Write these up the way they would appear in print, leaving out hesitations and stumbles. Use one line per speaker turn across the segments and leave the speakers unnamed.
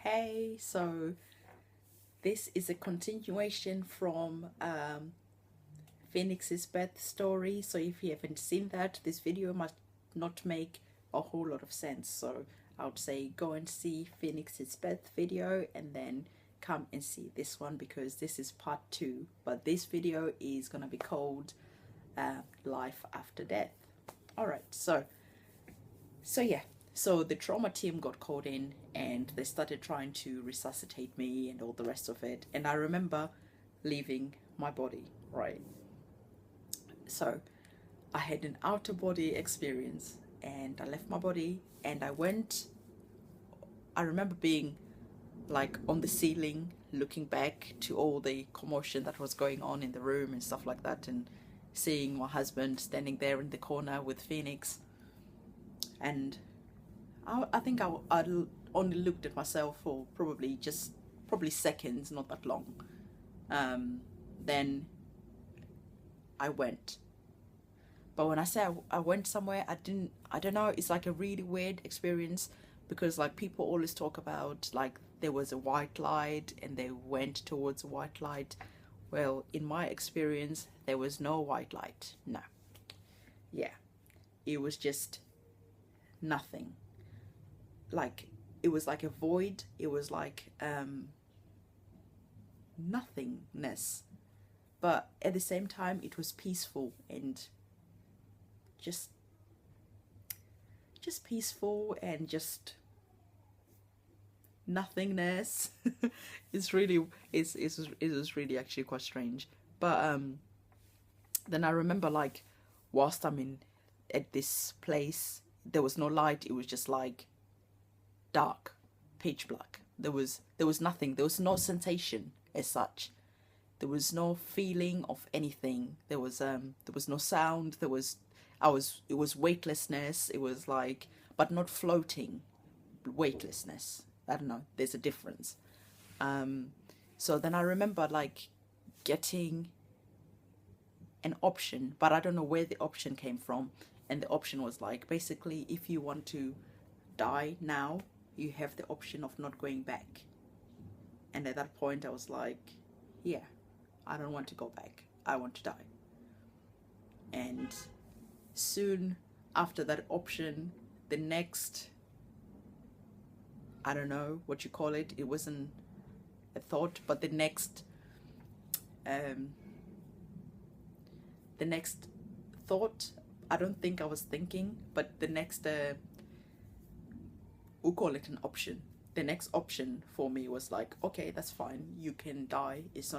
Hey, so this is a continuation from Phoenix's birth story. So if you haven't seen that, this video must not make a whole lot of sense. So I would say go and see Phoenix's birth video and then come and see this one because this is part 2. But this video is gonna be called Life After Death. Alright, so yeah. So the trauma team got called in and they started trying to resuscitate me and all the rest of it. And I remember leaving my body, right? So I had an outer body experience and I left my body and I remember being like on the ceiling looking back to all the commotion that was going on in the room and stuff like that, and seeing my husband standing there in the corner with Phoenix. And I think I only looked at myself for probably seconds, not that long. Then I went. But when I say I went somewhere, I don't know, it's like a really weird experience because like people always talk about like there was a white light and they went towards a white light. Well, in my experience, there was no white light. No. Yeah. It was just nothing. Like it was like a void. It was like nothingness, but at the same time it was peaceful and just peaceful and just nothingness. It was really actually quite strange. But then I remember like whilst I'm in at this place, there was no light. It was just like dark, pitch black. There was nothing. There was no sensation as such. There was no feeling of anything. There was no sound. It was weightlessness. It was like, but not floating. Weightlessness. I don't know. There's a difference. So then I remember like getting an option, but I don't know where the option came from. And the option was like, basically, if you want to die now, you have the option of not going back. And at that point I was like, yeah, I don't want to go back. I want to die. And soon after that option, the next, I don't know what you call it, it wasn't a thought, but the next thought, I don't think I was thinking, but the next we'll call it an option. The next option for me was like, okay, that's fine, you can die. It's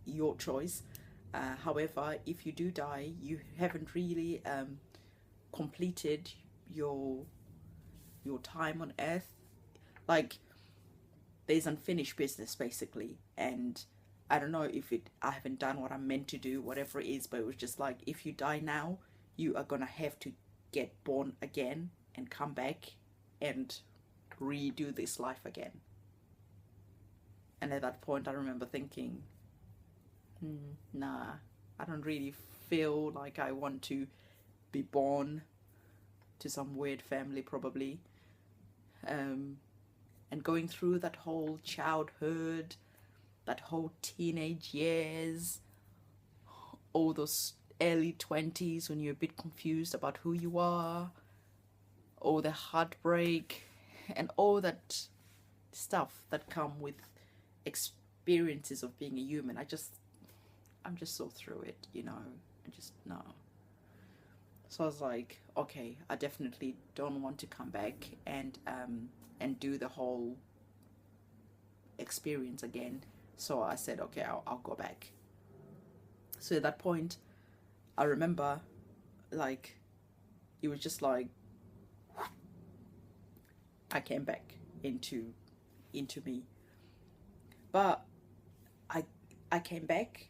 your choice. However, if you do die, you haven't really completed your time on earth. Like there's unfinished business basically, and I don't know if I haven't done what I'm meant to do, whatever it is, but it was just like, if you die now, you are gonna have to get born again and come back and redo this life again. And at that point I remember thinking, nah, I don't really feel like I want to be born to some weird family probably, and going through that whole childhood, that whole teenage years, all those early 20s when you're a bit confused about who you are, all the heartbreak and all that stuff that come with experiences of being a human. I'm just so through it, you know. No. So I was like, okay, I definitely don't want to come back and do the whole experience again. So I said, okay, I'll go back. So at that point, I remember like it was just like I came back into me. But I came back,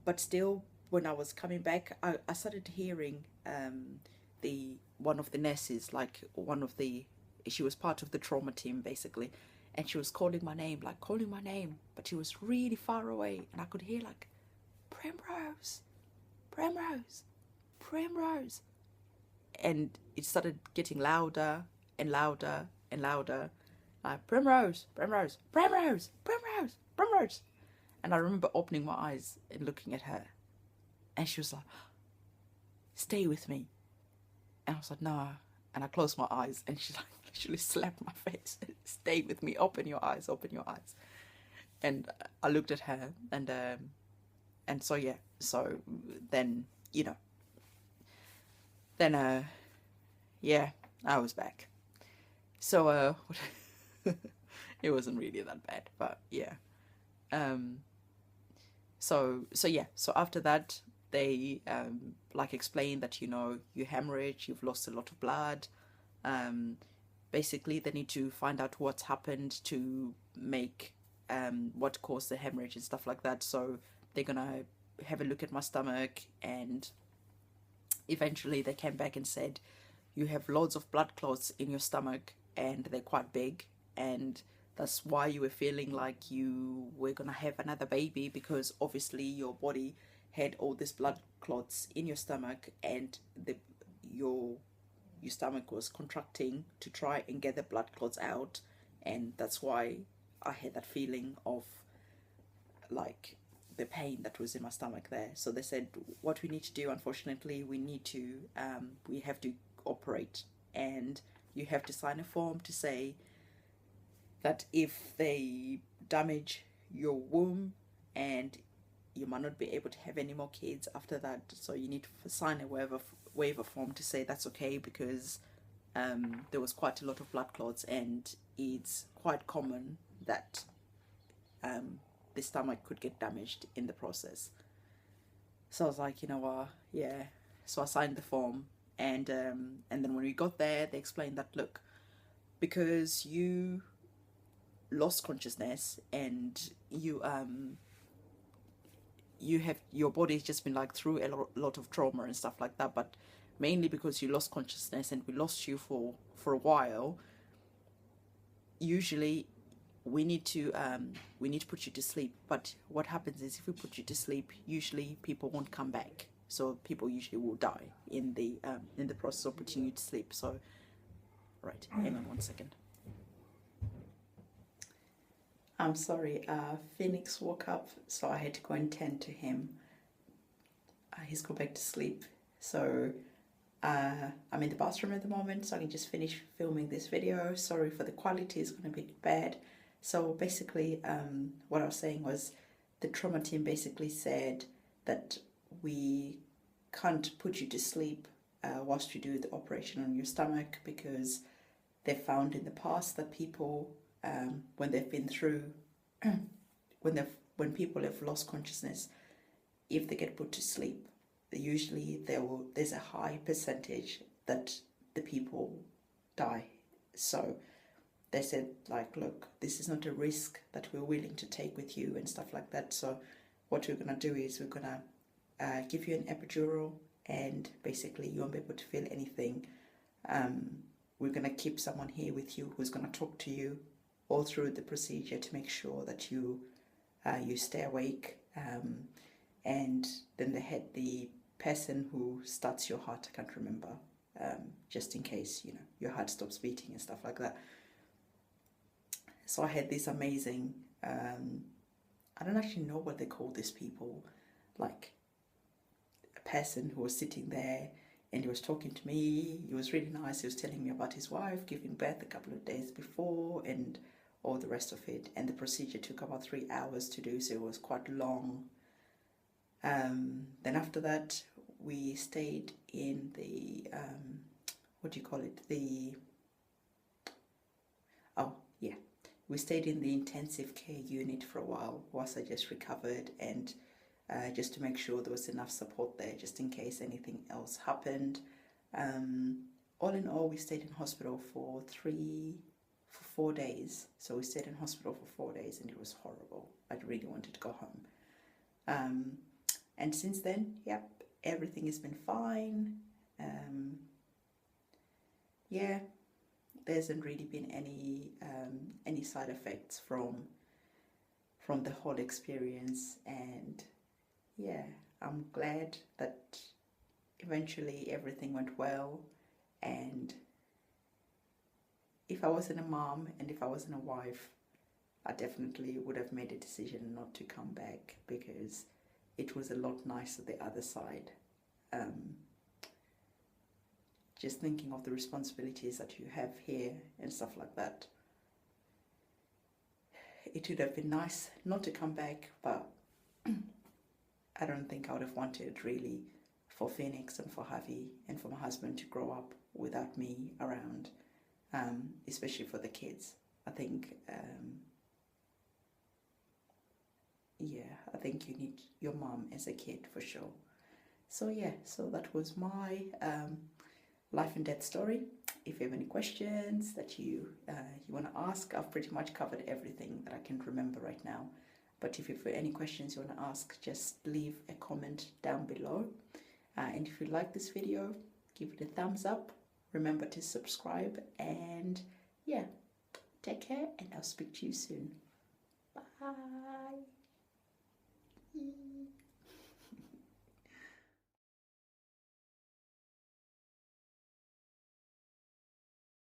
but still when I was coming back, I started hearing one of the nurses, like she was part of the trauma team basically, and she was calling my name, but she was really far away, and I could hear like, Primrose, Primrose, Primrose. And it started getting louder and louder and louder. like, Primrose, Primrose, Primrose, Primrose, Primrose. And I remember opening my eyes and looking at her, and she was like, stay with me. And I was like, no. And I closed my eyes, and she like literally slapped my face. Stay with me. Open your eyes. Open your eyes. And I looked at her, and so yeah. So then then yeah, I was back. So it wasn't really that bad, but yeah. Um, so yeah. So after that, they like explain that you hemorrhage, you've lost a lot of blood. Um, Basically, they need to find out what's happened to make what caused the hemorrhage and stuff like that. So they're gonna have a look at my stomach, and eventually they came back and said, you have loads of blood clots in your stomach, and they're quite big, and that's why you were feeling like you were gonna have another baby, because obviously your body had all these blood clots in your stomach, and your your stomach was contracting to try and get the blood clots out, and that's why I had that feeling of like the pain that was in my stomach there. So they said, what we need to do, unfortunately, we have to operate, and you have to sign a form to say that if they damage your womb, and you might not be able to have any more kids after that. So you need to sign a waiver form to say that's okay, because there was quite a lot of blood clots, and it's quite common that the stomach could get damaged in the process. So I was like, you know what, yeah. So I signed the form, and then when we got there, they explained that, look, because you lost consciousness, and you have, your body's just been like through a lot of trauma and stuff like that, but mainly because you lost consciousness and we lost you for a while. Usually we need to put you to sleep, but what happens is, if we put you to sleep, usually people won't come back, so people usually will die in the process of putting you to sleep. So right, hang on 1 second. I'm sorry, Phoenix woke up, so I had to go and tend to him. He's gone back to sleep, so I'm in the bathroom at the moment, so I can just finish filming this video. Sorry for the quality, it's going to be bad. So basically, what I was saying was, the trauma team basically said that we can't put you to sleep whilst you do the operation on your stomach, because they found in the past that people, when they've been through, when people have lost consciousness, if they get put to sleep, usually there's a high percentage that the people die. So they said, like, look, this is not a risk that we're willing to take with you and stuff like that. So what we're gonna do is, we're gonna give you an epidural, and basically you won't be able to feel anything. We're gonna keep someone here with you who's gonna talk to you all through the procedure to make sure that you stay awake. And then they had the person who starts your heart, I can't remember, just in case your heart stops beating and stuff like that. So I had this amazing, I don't actually know what they call these people, like a person who was sitting there, and he was talking to me. He was really nice. He was telling me about his wife giving birth a couple of days before, and all the rest of it. And the procedure took about 3 hours to do, so it was quite long. Then after that, we stayed in the, what do you call it? We stayed in the intensive care unit for a while whilst I just recovered, and just to make sure there was enough support there just in case anything else happened. All in all, we stayed in hospital for 4 days. So we stayed in hospital for 4 days, and it was horrible. I really wanted to go home. And since then, yep, everything has been fine. Yeah, there hasn't really been any side effects from the whole experience, and yeah, I'm glad that eventually everything went well, and if I wasn't a mom and if I wasn't a wife, I definitely would have made a decision not to come back, because it was a lot nicer the other side. Just thinking of the responsibilities that you have here and stuff like that, it would have been nice not to come back, but I don't think I would have wanted really for Phoenix and for Javi and for my husband to grow up without me around, especially for the kids. I think, yeah, I think you need your mom as a kid for sure. So yeah, so that was my life and death story. If you have any questions that you want to ask, I've pretty much covered everything that I can remember right now. But if you've got any questions you want to ask, just leave a comment down below. And if you like this video, give it a thumbs up. Remember to subscribe, and yeah, take care, and I'll speak to you soon. Bye.